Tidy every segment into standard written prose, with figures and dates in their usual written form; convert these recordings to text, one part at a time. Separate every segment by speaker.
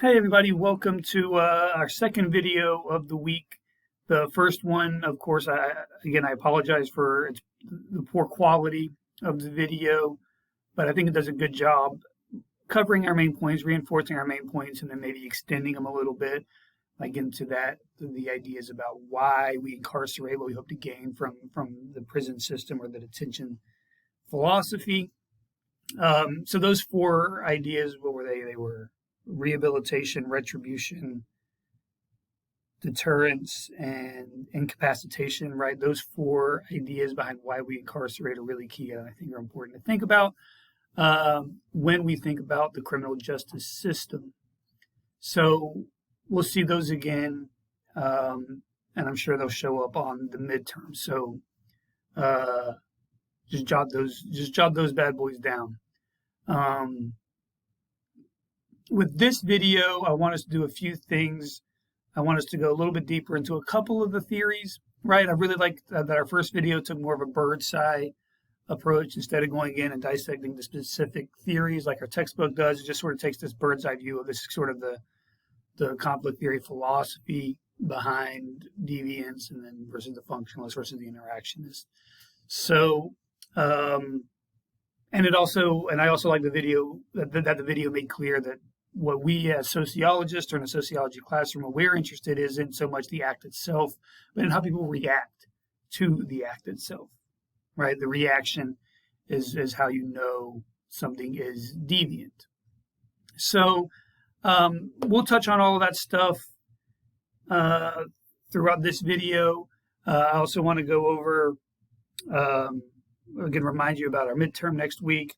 Speaker 1: Hey everybody, welcome to our second video of the week. The first one, of course, I apologize for the poor quality of the video, but I think it does a good job covering our main points, reinforcing our main points, and then maybe extending them a little bit, like into the ideas about why we incarcerate, what we hope to gain from the prison system or the detention philosophy. So those four ideas, what were they? They were rehabilitation, retribution, deterrence, and incapacitation, right? Those four ideas behind why we incarcerate are really key and I think are important to think about when we think about the criminal justice system. So we'll see those again, and I'm sure they'll show up on the midterm. So uh, just jot those bad boys down. With this video, I want us to do a few things. I want us to go a little bit deeper into a couple of the theories, right? I really like that our first video took more of a bird's eye approach instead of going in and dissecting the specific theories like our textbook does. It just sort of takes this bird's eye view of this sort of the conflict theory philosophy behind deviance and then versus the functionalist versus the interactionist. So, and I also like the video that the video made clear that what we as sociologists or in a sociology classroom, what we're interested in isn't so much the act itself, but in how people react to the act itself, right? The reaction is how you know something is deviant. So we'll touch on all of that stuff throughout this video. I also want to go over, again, remind you about our midterm next week,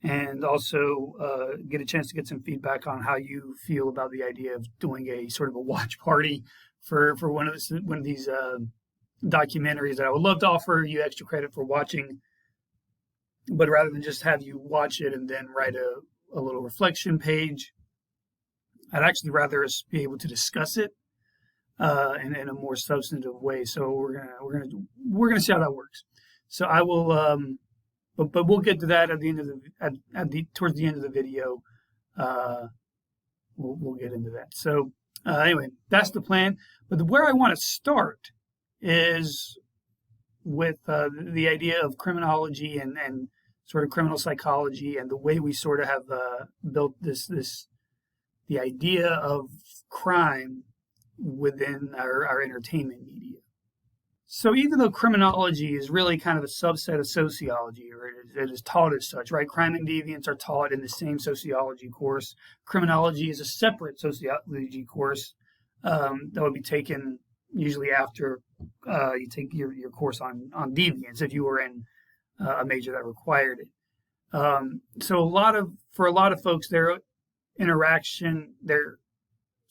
Speaker 1: and also get a chance to get some feedback on how you feel about the idea of doing a sort of a watch party for one of these documentaries that I would love to offer you extra credit for watching, but rather than just have you watch it and then write a little reflection page, I'd actually rather us be able to discuss it in a more substantive way. So we're gonna see how that works. So I will. But we'll get to that at the end of towards the end of the video. We'll get into that. So anyway, that's the plan. But where I want to start is with the idea of criminology and sort of criminal psychology and the way we sort of have built the idea of crime within our entertainment media. So even though criminology is really kind of a subset of sociology, or it is taught as such, right? Crime and deviance are taught in the same sociology course. Criminology is a separate sociology course that would be taken usually after you take your course on deviance if you were in a major that required it. So for a lot of folks, their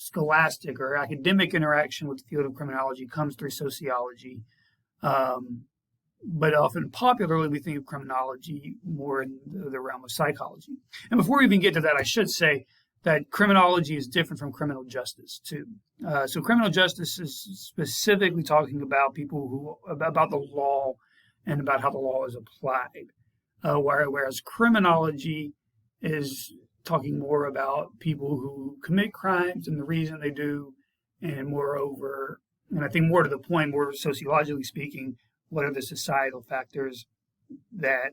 Speaker 1: scholastic or academic interaction with the field of criminology comes through sociology. But often popularly we think of criminology more in the realm of psychology. And before we even get to that, I should say that criminology is different from criminal justice too. So criminal justice is specifically talking about about the law and about how the law is applied. Whereas criminology is talking more about people who commit crimes and the reason they do, and moreover, and I think more to the point, more sociologically speaking, what are the societal factors that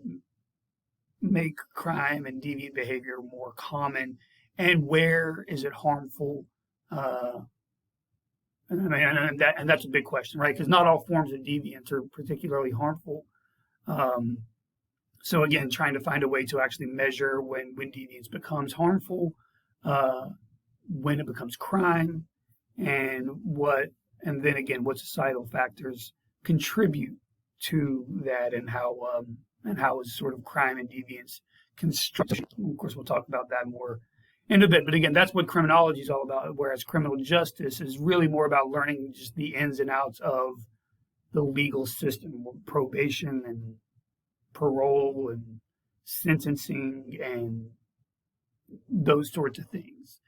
Speaker 1: make crime and deviant behavior more common, and where is it harmful? And that's a big question, right? Because not all forms of deviance are particularly harmful. So again, trying to find a way to actually measure when deviance becomes harmful, when it becomes crime, and then again, what societal factors contribute to that, and how is sort of crime and deviance constructed. Of course, we'll talk about that more in a bit. But again, that's what criminology is all about. Whereas criminal justice is really more about learning just the ins and outs of the legal system, probation and parole and sentencing and those sorts of things.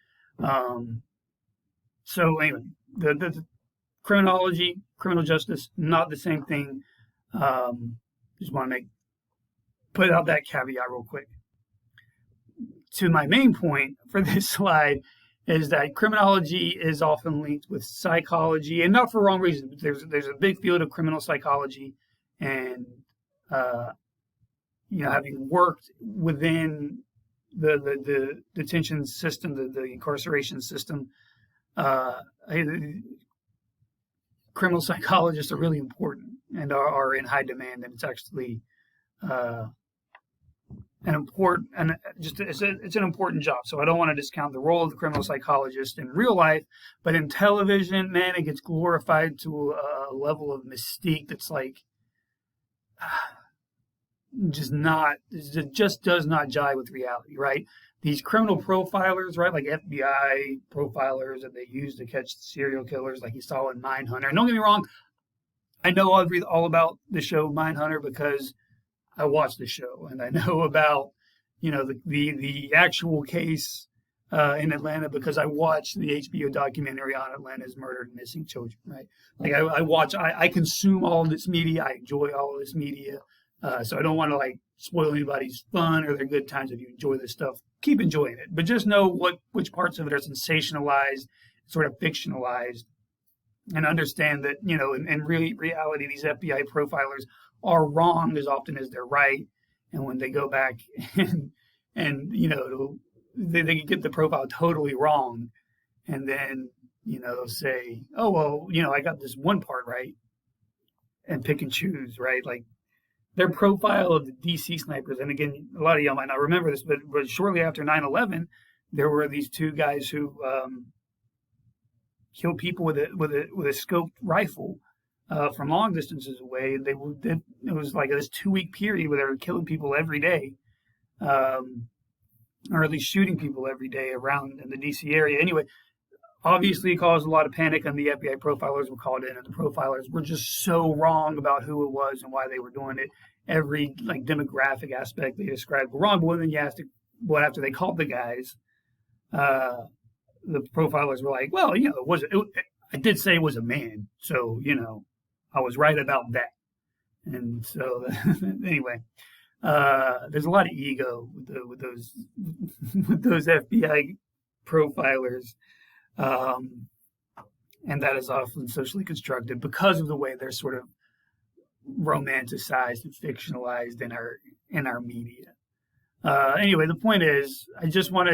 Speaker 1: So anyway, the criminology, criminal justice, not the same thing. Just want to put out that caveat real quick. To my main point for this slide is that criminology is often linked with psychology, and not for wrong reasons. There's a big field of criminal psychology, and uh, having worked within the detention system, the incarceration system, uh, criminal psychologists are really important and are in high demand, and it's actually uh, an important and it's an important job. So I don't want to discount the role of the criminal psychologist in real life, but in television, man, it gets glorified to a level of mystique that's like it just does not jive with reality, right? These criminal profilers, right, like FBI profilers that they use to catch serial killers, like you saw in Mindhunter. And don't get me wrong, I know all about the show Mindhunter because I watched the show and I know about the actual case in Atlanta because I watched the HBO documentary on Atlanta's murdered and missing children. Right, like I consume all of this media. I enjoy all of this media, so I don't want to like spoil anybody's fun or their good times. If you enjoy this stuff, keep enjoying it, but just know which parts of it are sensationalized, sort of fictionalized, and understand that in reality these FBI profilers are wrong as often as they're right. And when they go back and they can get the profile totally wrong, and then they'll say, oh well, I got this one part right, and pick and choose, right? Like their profile of the DC snipers, and again, a lot of y'all might not remember this, but shortly after 9/11, there were these two guys who killed people with a scoped rifle from long distances away. It was like this 2-week period where they were killing people every day, or at least shooting people every day around in the DC area. Anyway, obviously it caused a lot of panic, and the FBI profilers were called in, and the profilers were just so wrong about who it was and why they were doing it. Every like demographic aspect they described were wrong. But then you asked what after they called the guys, the profilers were like, well, I did say it was a man, so I was right about that. And so anyway, there's a lot of ego with those with those FBI profilers, and that is often socially constructed because of the way they're sort of romanticized and fictionalized in our media. Anyway, the point is, I just want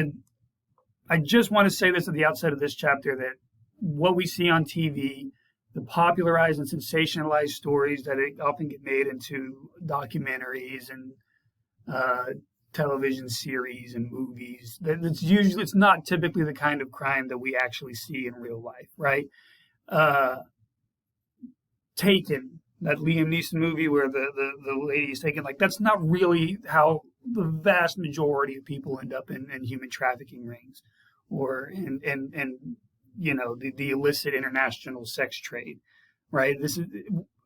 Speaker 1: to say this at the outset of this chapter, that what we see on TV, the popularized and sensationalized stories that often get made into documentaries and television series and movies, it's not typically the kind of crime that we actually see in real life, right? Taken, that Liam Neeson movie where the lady is taken, like that's not really how the vast majority of people end up in human trafficking rings or in the illicit international sex trade, right?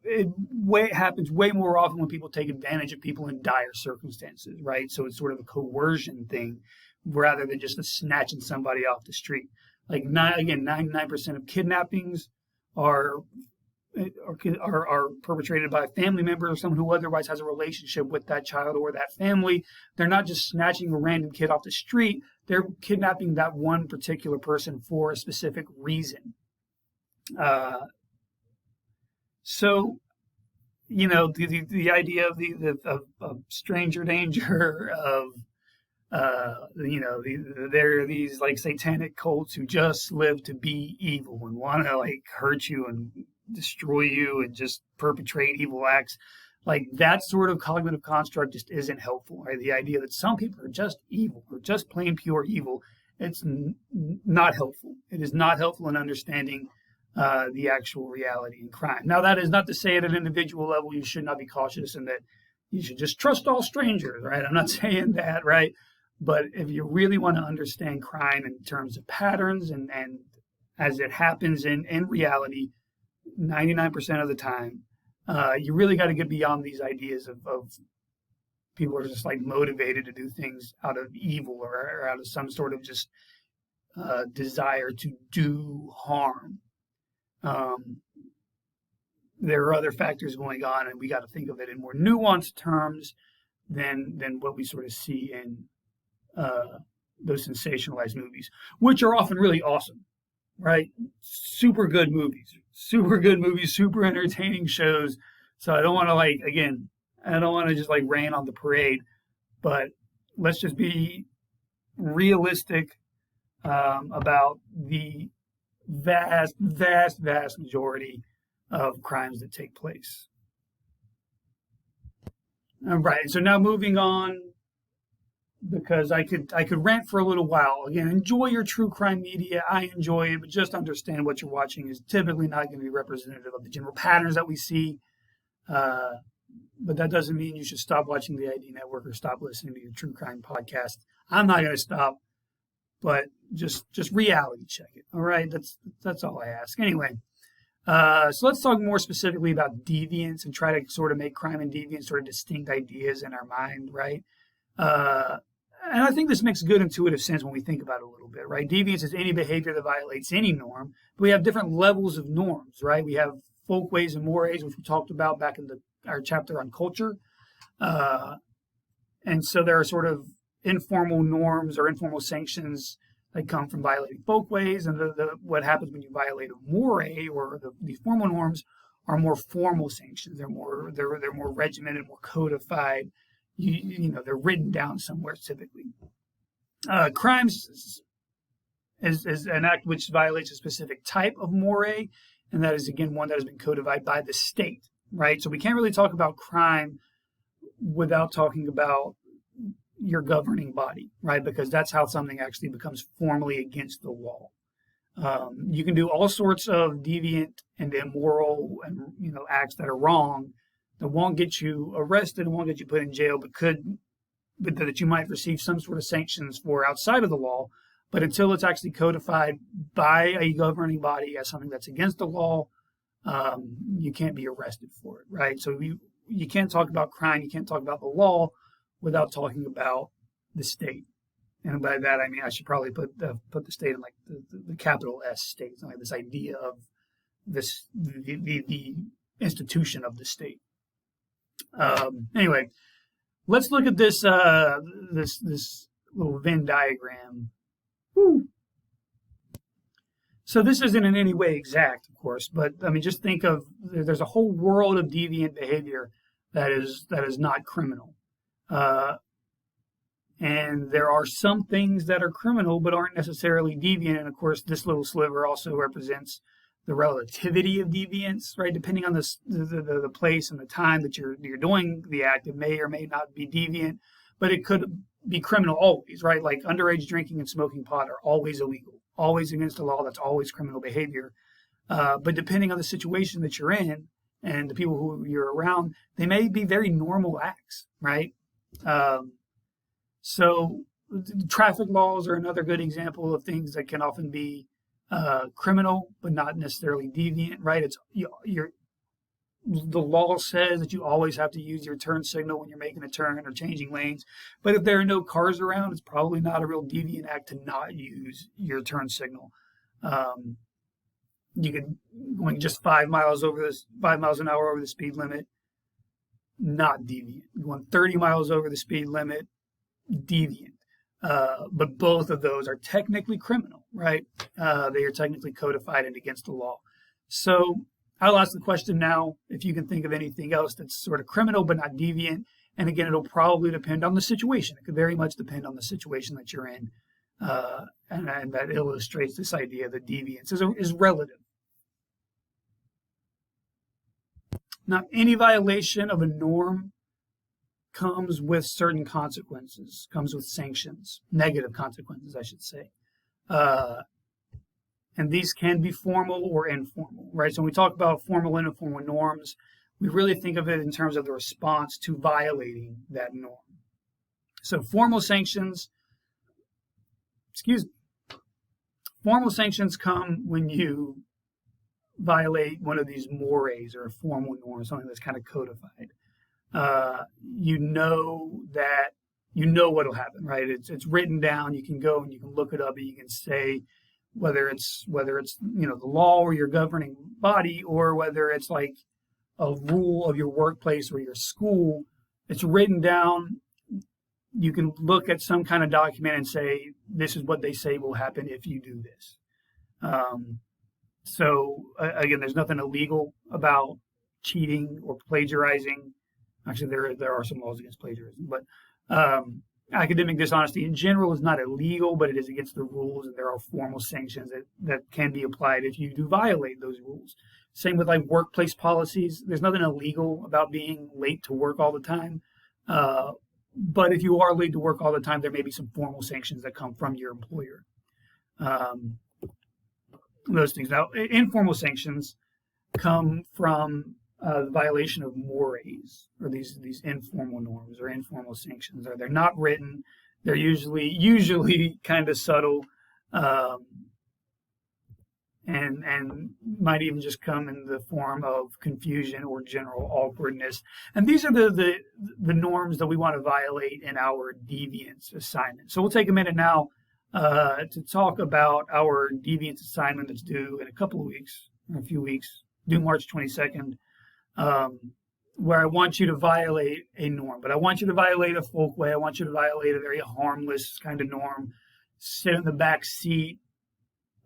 Speaker 1: It happens way more often when people take advantage of people in dire circumstances, right? So it's sort of a coercion thing rather than just snatching somebody off the street. Like 99% of kidnappings are perpetrated by a family member or someone who otherwise has a relationship with that child or that family. They're not just snatching a random kid off the street. They're kidnapping that one particular person for a specific reason. So, the idea of stranger danger, of there are these like satanic cults who just live to be evil and want to like hurt you and destroy you and just perpetrate evil acts. Like that sort of cognitive construct just isn't helpful, right? The idea that some people are just evil or just plain pure evil, it's not helpful. It is not helpful in understanding the actual reality in crime. Now, that is not to say at an individual level you should not be cautious and that you should just trust all strangers, right? I'm not saying that, right? But if you really want to understand crime in terms of patterns and as it happens in reality, 99% of the time, you really got to get beyond these ideas of people are just like motivated to do things out of evil or out of some sort of just desire to do harm. There are other factors going on, and we got to think of it in more nuanced terms than what we sort of see in those sensationalized movies, which are often really awesome, right? Super good movies, super entertaining shows. So I don't want to I don't want to just like rain on the parade, but let's just be realistic about the vast majority of crimes that take place. All right, so now moving on, because I could rant for a little while. Again, enjoy your true crime media. I enjoy it, but just understand what you're watching is typically not going to be representative of the general patterns that we see. But that doesn't mean you should stop watching the ID Network or stop listening to your true crime podcast. I'm not going to stop, but just reality check it. All right, that's all I ask. Anyway, so let's talk more specifically about deviance and try to sort of make crime and deviance sort of distinct ideas in our mind, right? And I think this makes good intuitive sense when we think about it a little bit, right? Deviance is any behavior that violates any norm, but we have different levels of norms, right? We have folkways and mores, which we talked about back in our chapter on culture. And so there are sort of informal norms or informal sanctions that come from violating folkways, and what happens when you violate a more, or these formal norms are more formal sanctions. They're more regimented, more codified. You know, they're written down somewhere typically. Crimes is an act which violates a specific type of more, and that is, again, one that has been codified by the state, right? So we can't really talk about crime without talking about your governing body, right? Because that's how something actually becomes formally against the law. You can do all sorts of deviant and immoral and acts that are wrong that won't get you arrested and won't get you put in jail, but that you might receive some sort of sanctions for outside of the law. But until it's actually codified by a governing body as something that's against the law, you can't be arrested for it, right? So you can't talk about crime, you can't talk about the law without talking about the state. And by that I mean I should probably put the state in like the capital S state, like this idea of the institution of the state. Anyway, let's look at this little Venn diagram. Woo. So this isn't in any way exact, of course, but I mean, just think of there's a whole world of deviant behavior that is not criminal, and there are some things that are criminal but aren't necessarily deviant. And of course, this little sliver also represents the relativity of deviance, right? Depending on the place and the time that you're doing the act, it may or may not be deviant, but it could be criminal always, right? Like underage drinking and smoking pot are always illegal, always against the law. That's always criminal behavior. But depending on the situation that you're in and the people who you're around, they may be very normal acts, right? So traffic laws are another good example of things that can often be criminal, but not necessarily deviant, right? It's the law says that you always have to use your turn signal when you're making a turn or changing lanes. But if there are no cars around, it's probably not a real deviant act to not use your turn signal. You could going just 5 miles an hour over the speed limit, not deviant. Going 30 miles over the speed limit, deviant. But both of those are technically criminal, right? They are technically codified and against the law. So I'll ask the question now, if you can think of anything else that's sort of criminal but not deviant. And again, it'll probably depend on the situation. It could very much depend on the situation that you're in. And that illustrates this idea that deviance is relative. Now, any violation of a norm comes with certain consequences, comes with sanctions, negative consequences, I should say. And these can be formal or informal, right? So when we talk about formal and informal norms, we really think of it in terms of the response to violating that norm. So formal sanctions come when you violate one of these mores or a formal norm, something that's kind of codified. You know what'll happen, right? It's written down. You can go and you can look it up, and you can say whether it's the law or your governing body, or whether it's like a rule of your workplace or your school. It's written down. you can look at some kind of document and say, this is what they say will happen if you do this. Again, there's nothing illegal about cheating or plagiarizing. Actually, there are some laws against plagiarism, but academic dishonesty in general is not illegal, but it is against the rules, and there are formal sanctions that can be applied if you do violate those rules. Same with like workplace policies. There's nothing illegal about being late to work all the time. But if you are late to work all the time, there may be some formal sanctions that come from your employer. Those things. Now, informal sanctions come from the violation of mores, or these informal norms or informal sanctions. Or they're not written. They're usually kind of subtle, and might even just come in the form of confusion or general awkwardness. And these are the norms that we want to violate in our Deviance assignment. So we'll take a minute now to talk about our Deviance assignment that's due in a couple of weeks, or a few weeks, due March 22nd, where I want you to violate a norm. But I want you to violate a folkway. I want you to violate a very harmless kind of norm. Sit in the back seat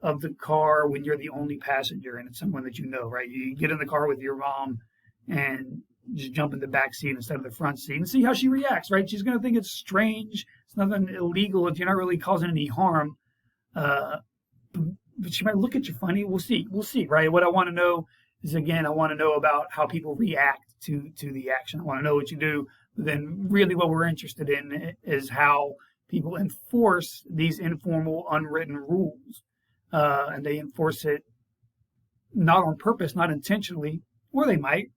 Speaker 1: of the car when you're the only passenger and it's someone that you know, right? You get in the car with your mom and just jump in the back seat instead of the front seat and see how she reacts, right? She's going to think it's strange. It's nothing illegal if you're not really causing any harm. But she might look at you funny. We'll see, right? What I want to know is, again, I want to know about how people react to the action. I want to know what you do. But then really what we're interested in is how people enforce these informal, unwritten rules. And they enforce it not on purpose, not intentionally, or they might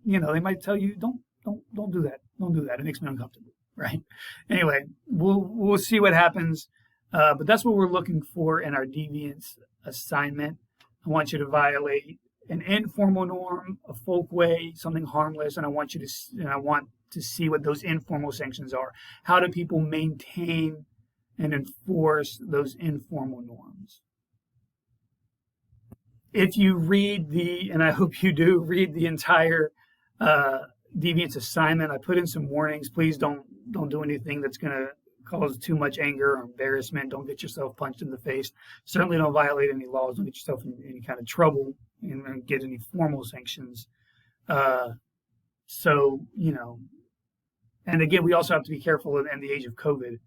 Speaker 1: tell you, don't do that. Don't do that. It makes me uncomfortable, right? Anyway, we'll see what happens. But that's what we're looking for in our Deviance assignment. I want you to violate an informal norm, a folkway, something harmless, and I want to see what those informal sanctions are. How do people maintain and enforce those informal norms? If you read and I hope you do, read the entire Deviance assignment, I put in some warnings. Please don't do anything that's going to cause too much anger or embarrassment. Don't get yourself punched in the face. Certainly don't violate any laws. Don't get yourself in any kind of trouble and get any formal sanctions. And again, we also have to be careful in the age of COVID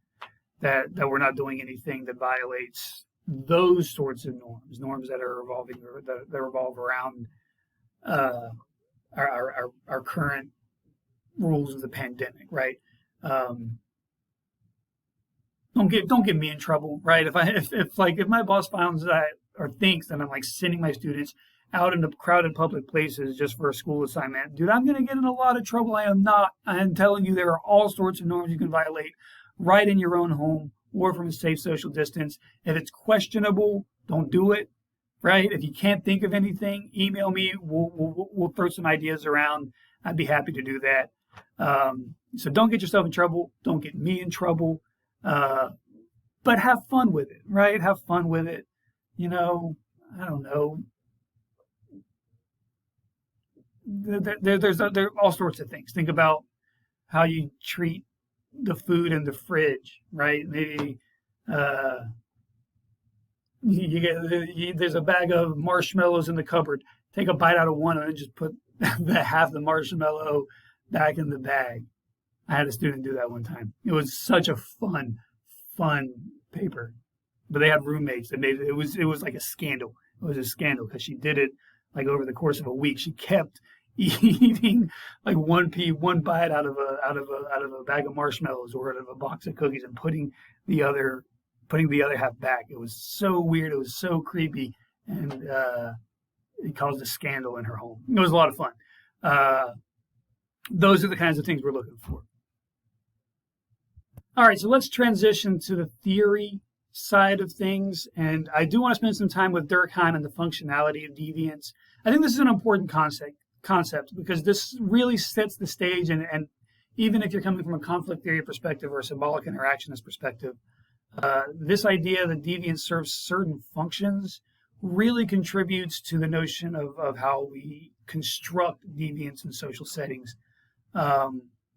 Speaker 1: that we're not doing anything that violates those sorts of norms that are evolving, or that revolve around our current rules of the pandemic, right? Don't get me in trouble, right? If my boss finds that or thinks that I'm like sending my students out into crowded public places just for a school assignment, dude, I'm gonna get in a lot of trouble. I am not. I am telling you, there are all sorts of norms you can violate right in your own home or from a safe social distance. If it's questionable, don't do it, right? If you can't think of anything, email me. We'll throw some ideas around. I'd be happy to do that. So don't get yourself in trouble. Don't get me in trouble. But have fun with it, right? Have fun with it. I don't know. There are all sorts of things. Think about how you treat the food in the fridge, right? Maybe there's a bag of marshmallows in the cupboard. Take a bite out of one and then just put half the marshmallow back in the bag. I had a student do that one time. It was such a fun paper. But they had roommates that made it. It was like a scandal. It was a scandal because she did it like over the course of a week. She kept eating like one bite out of a bag of marshmallows or out of a box of cookies and putting the other half back. It was so weird. It was so creepy, and it caused a scandal in her home. It was a lot of fun. Those are the kinds of things we're looking for. All right, so let's transition to the theory side of things, and I do want to spend some time with Durkheim and the functionality of deviance. I think this is an important concept because this really sets the stage, and even if you're coming from a conflict theory perspective or a symbolic interactionist perspective, this idea that deviance serves certain functions really contributes to the notion of how we construct deviance in social settings.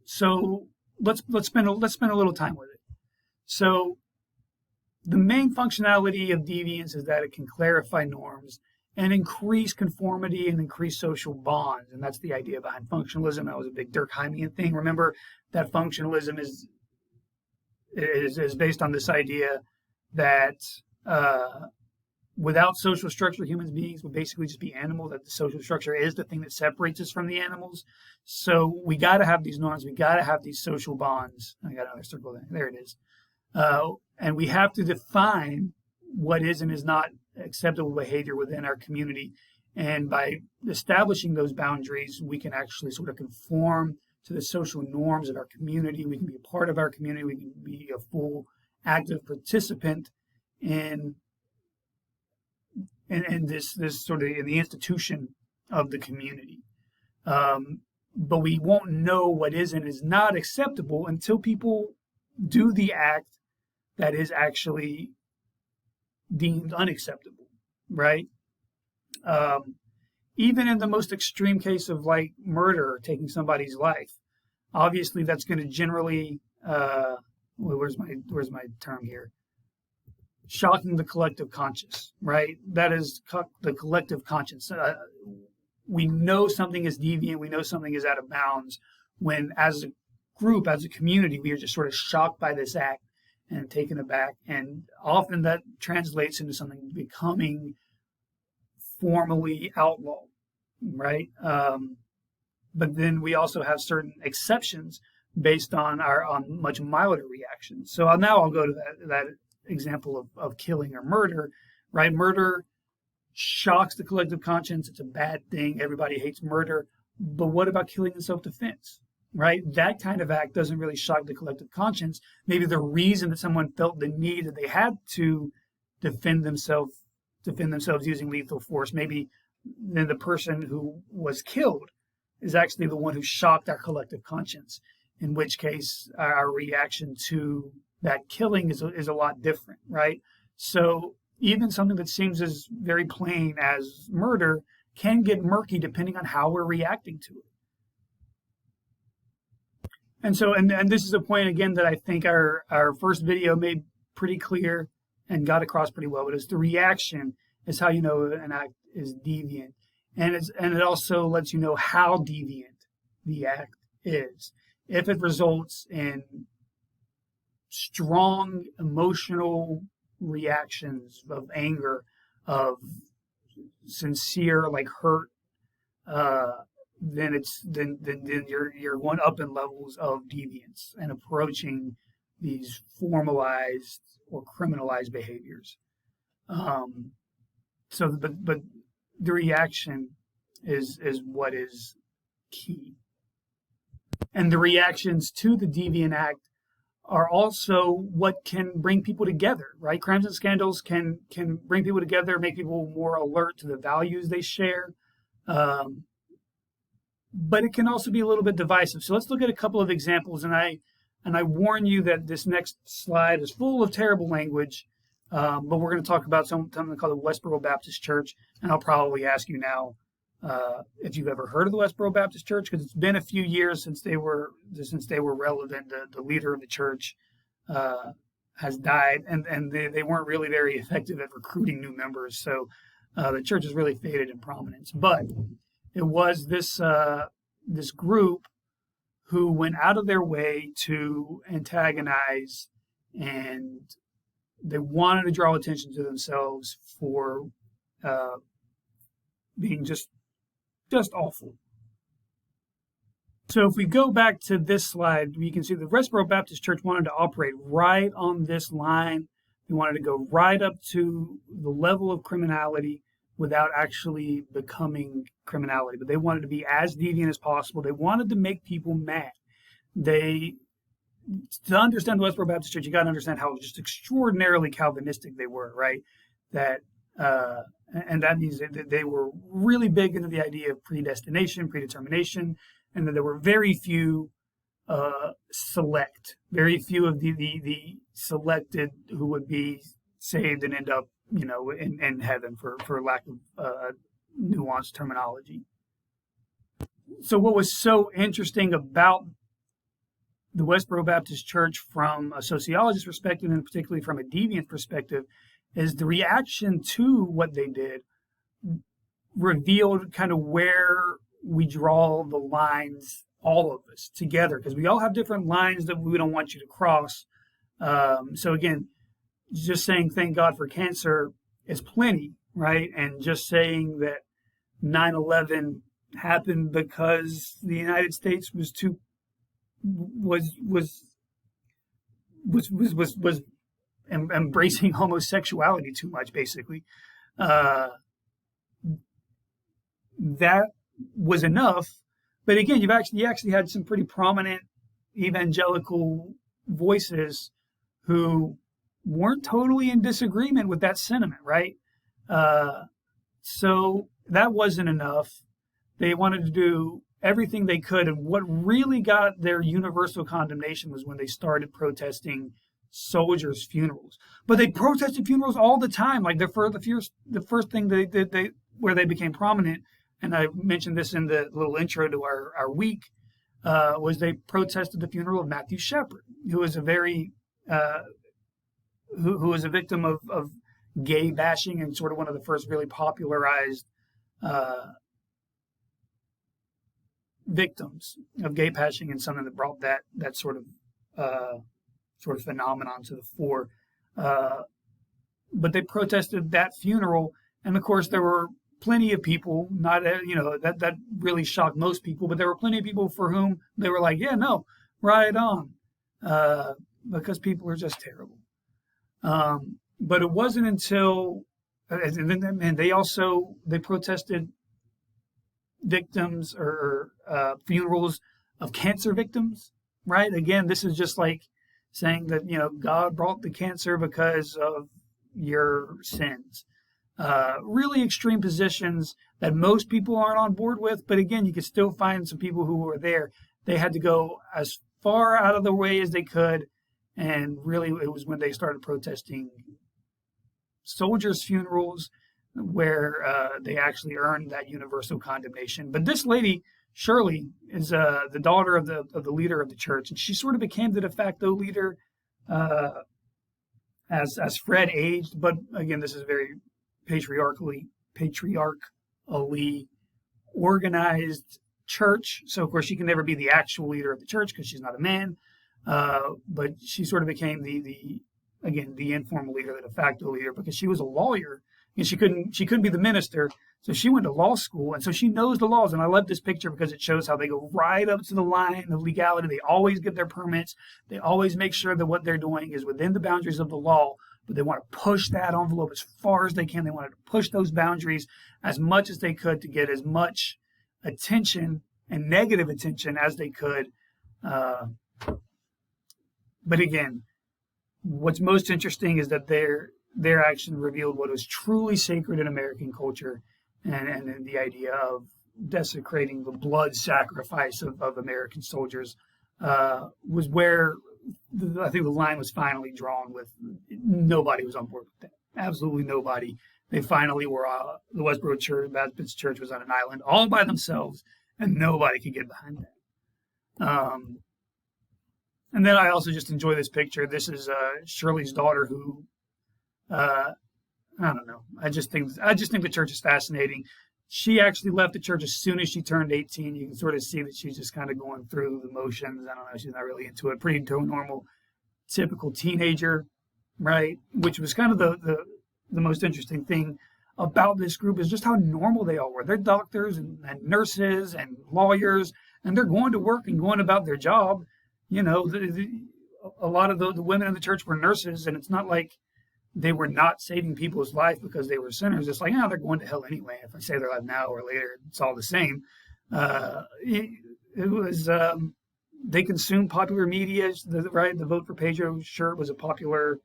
Speaker 1: So let's spend a little time with it. So the main functionality of deviance is that it can clarify norms and increase conformity and increase social bonds. And that's the idea behind functionalism. That was a big Durkheimian thing. Remember that functionalism is based on this idea that without social structure, human beings would basically just be animals, that the social structure is the thing that separates us from the animals. So we got to have these norms. We got to have these social bonds. I got another circle there. There it is. And we have to define what is and is not acceptable behavior within our community. And by establishing those boundaries, we can actually sort of conform to the social norms of our community. We can be a part of our community. We can be a full active participant in this sort of in the institution of the community. But we won't know what is and is not acceptable until people do the act that is actually deemed unacceptable, right? Even in the most extreme case of like murder, taking somebody's life, obviously that's going to generally, where's my term here? Shocking the collective conscience, right? That is the collective conscience. We know something is deviant. We know something is out of bounds when, as a group, as a community, we are just sort of shocked by this act and taken aback. And often that translates into something becoming formally outlawed, right? But then we also have certain exceptions based on much milder reactions. So I'll go to that example of killing or murder, right? Murder shocks the collective conscience. It's a bad thing. Everybody hates murder. But what about killing in self-defense, right? That kind of act doesn't really shock the collective conscience. Maybe the reason that someone felt the need that they had to defend themselves using lethal force, maybe then the person who was killed is actually the one who shocked our collective conscience, in which case our reaction to that killing is a lot different, right? So even something that seems as very plain as murder can get murky depending on how we're reacting to it. And so, and this is a point, again, that I think our first video made pretty clear and got across pretty well, but it's the reaction is how you know an act is deviant. And it also lets you know how deviant the act is. If it results in strong emotional reactions of anger, of sincere like hurt, then you're going up in levels of deviance and approaching these formalized or criminalized behaviors. But the reaction is what is key. And the reactions to the deviant act are also what can bring people together, right? Crimes and scandals can bring people together, make people more alert to the values they share. But it can also be a little bit divisive. So let's look at a couple of examples. And I warn you that this next slide is full of terrible language. But we're going to talk about something called the Westboro Baptist Church. And I'll probably ask you now if you've ever heard of the Westboro Baptist Church, because it's been a few years since they were relevant. The leader of the church has died, and they weren't really very effective at recruiting new members. So the church has really faded in prominence. But it was this group who went out of their way to antagonize, and they wanted to draw attention to themselves for being just awful. So if we go back to this slide, you can see the Westboro Baptist Church wanted to operate right on this line. They wanted to go right up to the level of criminality without actually becoming criminality. But they wanted to be as deviant as possible. They wanted to make people mad. To understand the Westboro Baptist Church, you got to understand how just extraordinarily Calvinistic they were, right? And that means that they were really big into the idea of predestination, predetermination, and that there were very few very few of the selected who would be saved and end up, in heaven, for lack of nuanced terminology. So what was so interesting about the Westboro Baptist Church from a sociologist perspective, and particularly from a deviant perspective, is the reaction to what they did revealed kind of where we draw the lines, all of us together, because we all have different lines that we don't want you to cross. So again, just saying thank God for cancer is plenty, right? And just saying that 9/11 happened because the United States was embracing homosexuality too much, basically. That was enough. But again, you actually had some pretty prominent evangelical voices who weren't totally in disagreement with that sentiment, right? So that wasn't enough. They wanted to do everything they could, and what really got their universal condemnation was when they started protesting soldiers' funerals. But they protested funerals all the time. Like the first thing they did, where they became prominent, and I mentioned this in the little intro to our week, was they protested the funeral of Matthew Shepard, who was who was a victim of gay bashing and sort of one of the first really popularized victims of gay bashing, and something that brought that sort of phenomenon to the fore. But they protested that funeral, and of course there were plenty of people, not that really shocked most people, but there were plenty of people for whom they were like, yeah, no, right on, because people are just terrible. But it wasn't until, and they protested victims or funerals of cancer victims, right? Again, this is just like saying that, God brought the cancer because of your sins. Really extreme positions that most people aren't on board with. But again, you could still find some people who were there. They had to go as far out of the way as they could. And really, it was when they started protesting soldiers' funerals where they actually earned that universal condemnation. But this lady, Shirley, is the daughter of the leader of the church, and she sort of became the de facto leader as Fred aged. But again, this is very patriarchally organized church. So of course she can never be the actual leader of the church because she's not a man. But she sort of became the informal leader, the de facto leader, because she was a lawyer and she couldn't be the minister. So she went to law school, and so she knows the laws. And I love this picture because it shows how they go right up to the line of legality. They always get their permits. They always make sure that what they're doing is within the boundaries of the law, but they want to push that envelope as far as they can. They wanted to push those boundaries as much as they could to get as much attention and negative attention as they could. But again, what's most interesting is that their action revealed what was truly sacred in American culture, and the idea of desecrating the blood sacrifice of American soldiers was where I think the line was finally drawn. With nobody was on board with that. Absolutely nobody. They finally were. The Westboro Baptist Church was on an island all by themselves, and nobody could get behind that. And then I also just enjoy this picture. This is Shirley's daughter, who I don't know. I just think the church is fascinating. She actually left the church as soon as she turned 18. You can sort of see that she's just kind of going through the motions. I don't know. She's not really into it. Pretty normal, typical teenager, right? Which was kind of the most interesting thing about this group, is just how normal they all were. They're doctors and nurses and lawyers, and they're going to work and going about their job. A lot of the women in the church were nurses, and it's not like they were not saving people's life because they were sinners. It's like, they're going to hell anyway. If I say they're alive now or later, it's all the same. It was they consumed popular media, right? The Vote for Pedro shirt was a popular.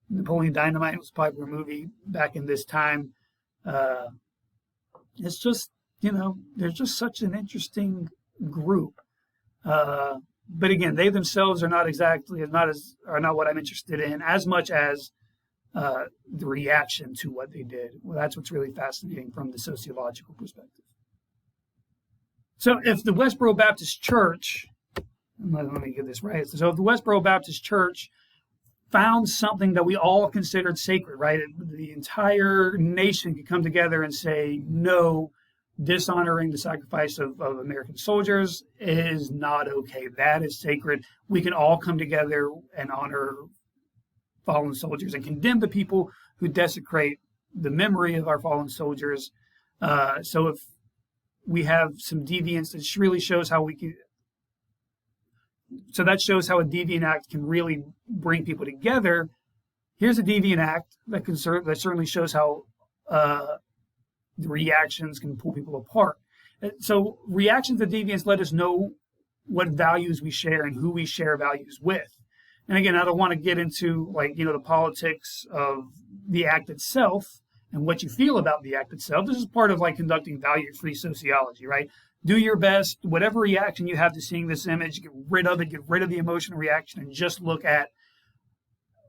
Speaker 1: Napoleon Dynamite was a popular movie back in this time. It's just, they're just such an interesting group. But again, they themselves are not what I'm interested in as much as the reaction to what they did. Well, that's what's really fascinating from the sociological perspective. So if the Westboro Baptist Church let me get this right. So if the Westboro Baptist Church found something that we all considered sacred, right? The entire nation could come together and say, no, dishonoring the sacrifice of American soldiers is not okay. That is sacred. We can all come together and honor fallen soldiers and condemn the people who desecrate the memory of our fallen soldiers. So if we have some deviance, it really shows how we can. So that shows how a deviant act can really bring people together. Here's a deviant act that certainly shows how the reactions can pull people apart. So reactions to deviance let us know what values we share and who we share values with. And again, I don't want to get into the politics of the act itself and what you feel about the act itself. This is part of conducting value-free sociology, right? Do your best, whatever reaction you have to seeing this image, get rid of it, get rid of the emotional reaction, and just look at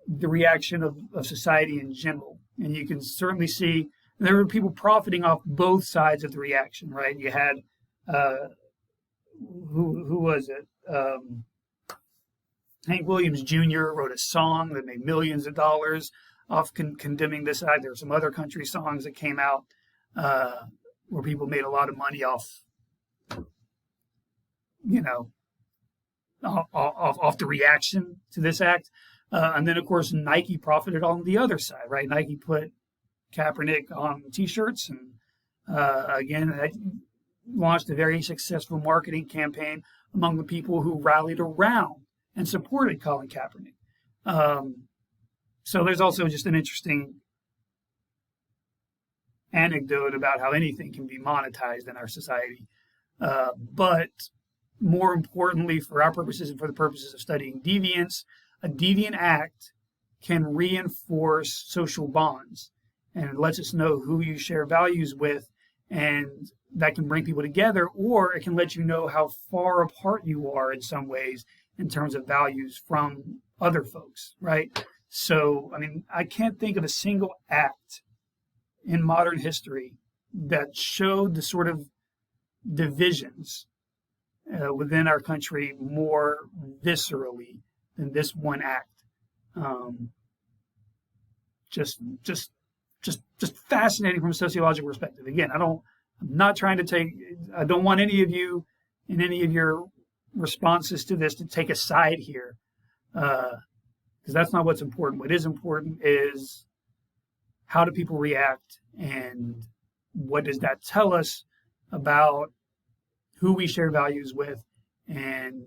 Speaker 1: the reaction of society in general. And you can certainly see there were people profiting off both sides of the reaction, right? You had, who was it? Hank Williams Jr. wrote a song that made millions of dollars off condemning this side. There were some other country songs that came out where people made a lot of money off the reaction to this act. And then, of course, Nike profited on the other side, right? Nike put Kaepernick on T-shirts and, again, launched a very successful marketing campaign among the people who rallied around and supported Colin Kaepernick. So there's also just an interesting anecdote about how anything can be monetized in our society. But more importantly, for our purposes and for the purposes of studying deviance, a deviant act can reinforce social bonds and it lets us know who you share values with, and that can bring people together, or it can let you know how far apart you are in some ways in terms of values from other folks, right? So, I can't think of a single act in modern history that showed the sort of divisions within our country more viscerally than this one act. Just fascinating from a sociological perspective. Again, I don't want any of you in any of your responses to this to take a side here, because that's not what's important. What is important is how do people react, and what does that tell us about who we share values with, and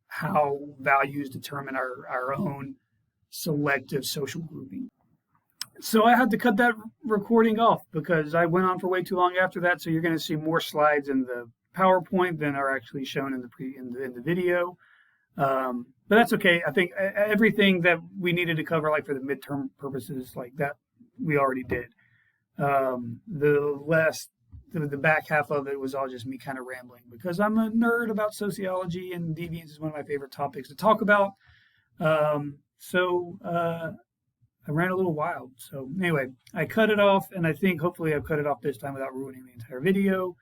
Speaker 1: how values determine our own selective social grouping. So I had to cut that recording off because I went on for way too long after that. So you're going to see more slides in the PowerPoint than are actually shown in the video. But that's okay. I think everything that we needed to cover, for the midterm purposes, that we already did. The back half of it was all just me kind of rambling because I'm a nerd about sociology, and deviance is one of my favorite topics to talk about. I ran a little wild. So anyway, I cut it off, and I think hopefully I've cut it off this time without ruining the entire video.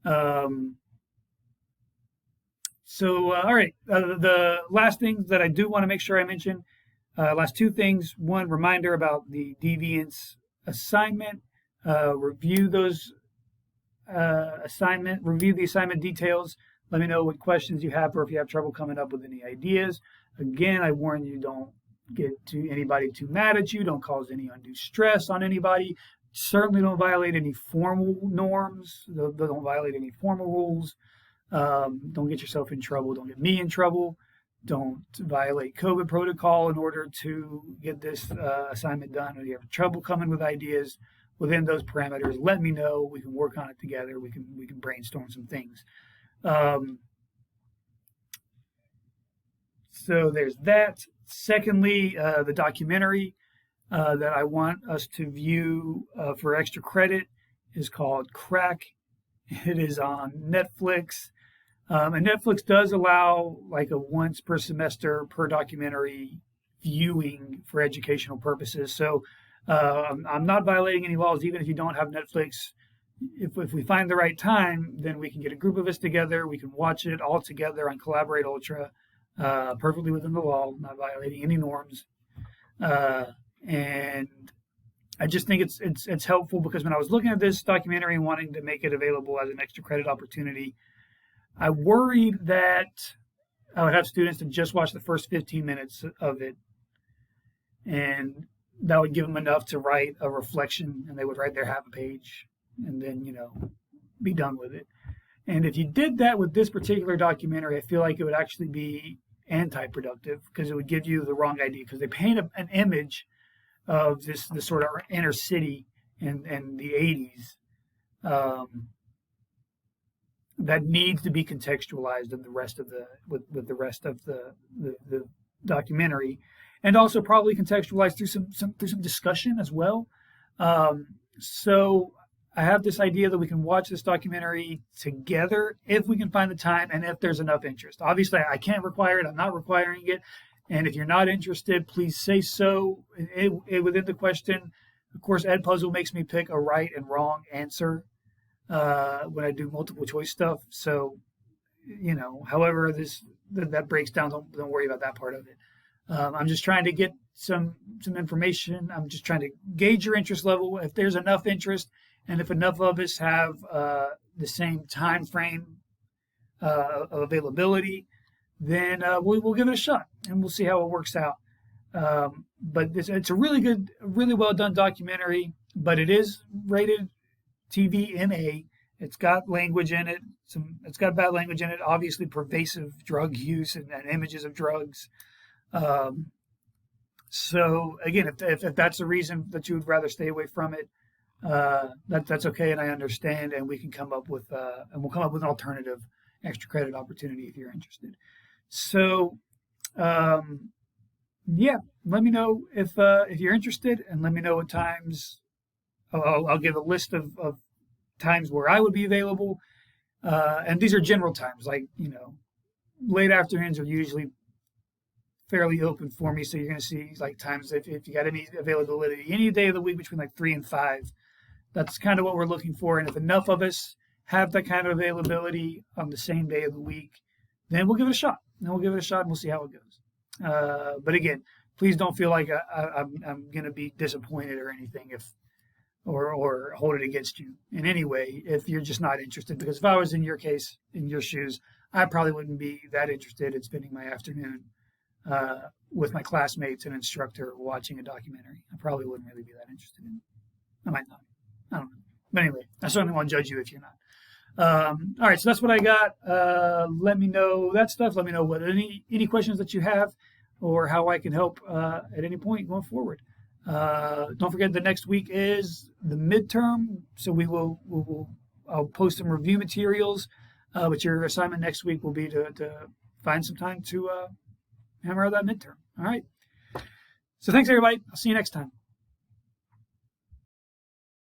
Speaker 1: All right. The last things that I do want to make sure I mention, last two things. One, reminder about the deviance assignment. Review the assignment details. Let me know what questions you have, or if you have trouble coming up with any ideas. Again, I warn you, don't get anybody too mad at you. Don't cause any undue stress on anybody. Certainly don't violate any formal norms. Don't violate any formal rules. Don't get yourself in trouble. Don't get me in trouble. Don't violate COVID protocol in order to get this assignment done. If you have trouble coming with ideas within those parameters, let me know. We can work on it together. We can brainstorm some things. So there's that. Secondly, the documentary that I want us to view for extra credit is called Crack. It is on Netflix. And Netflix does allow a once per semester per documentary viewing for educational purposes. So I'm not violating any laws. Even if you don't have Netflix, if we find the right time, then we can get a group of us together. We can watch it all together on Collaborate Ultra, perfectly within the law, not violating any norms. And I just think it's helpful because when I was looking at this documentary and wanting to make it available as an extra credit opportunity, I worried that I would have students to just watch the first 15 minutes of it, and that would give them enough to write a reflection, and they would write their half a page and then, be done with it. And if you did that with this particular documentary, I feel like it would actually be anti-productive because it would give you the wrong idea, because they paint an image of this sort of inner city in the 80s that needs to be contextualized in the rest of with the rest of the documentary, and also probably contextualized through some discussion as well. So I have this idea that we can watch this documentary together if we can find the time and if there's enough interest. Obviously, I can't require it. I'm not requiring it. And if you're not interested, please say so within the question. Of course, Edpuzzle makes me pick a right and wrong answer when I do multiple choice stuff. So, however that breaks down, don't worry about that part of it. I'm just trying to get some information. I'm just trying to gauge your interest level. If there's enough interest, and if enough of us have the same time frame of availability, then we'll give it a shot, and we'll see how it works out. But it's a really good, really well done documentary, but it is rated TV MA. It's got language in it. It's got bad language in it. Obviously, pervasive drug use and images of drugs. So again, if that's the reason that you would rather stay away from it, that's okay, and I understand, and we can come up with we'll come up with an alternative extra credit opportunity if you're interested. So, yeah, let me know if you're interested, and let me know what times. I'll give a list of times where I would be available, and these are general times, like late afternoons are usually fairly open for me. So you're going to see like times if you got any availability any day of the week between like 3 and 5. That's kind of what we're looking for. And if enough of us have that kind of availability on the same day of the week, then we'll give it a shot. And we'll see how it goes. But again, please don't feel like I'm going to be disappointed or anything or hold it against you in any way if you're just not interested. Because if I was in your case, in your shoes, I probably wouldn't be that interested in spending my afternoon with my classmates and instructor watching a documentary. I probably wouldn't really be that interested in it. I might not. I don't know. But anyway, I certainly won't judge you if you're not. All right, so that's what I got. Let me know that stuff. Let me know what any questions that you have or how I can help at any point going forward. Don't forget the next week is the midterm, so I'll post some review materials, but your assignment next week will be to find some time to hammer out that midterm. All right. So thanks, everybody. I'll see you next time.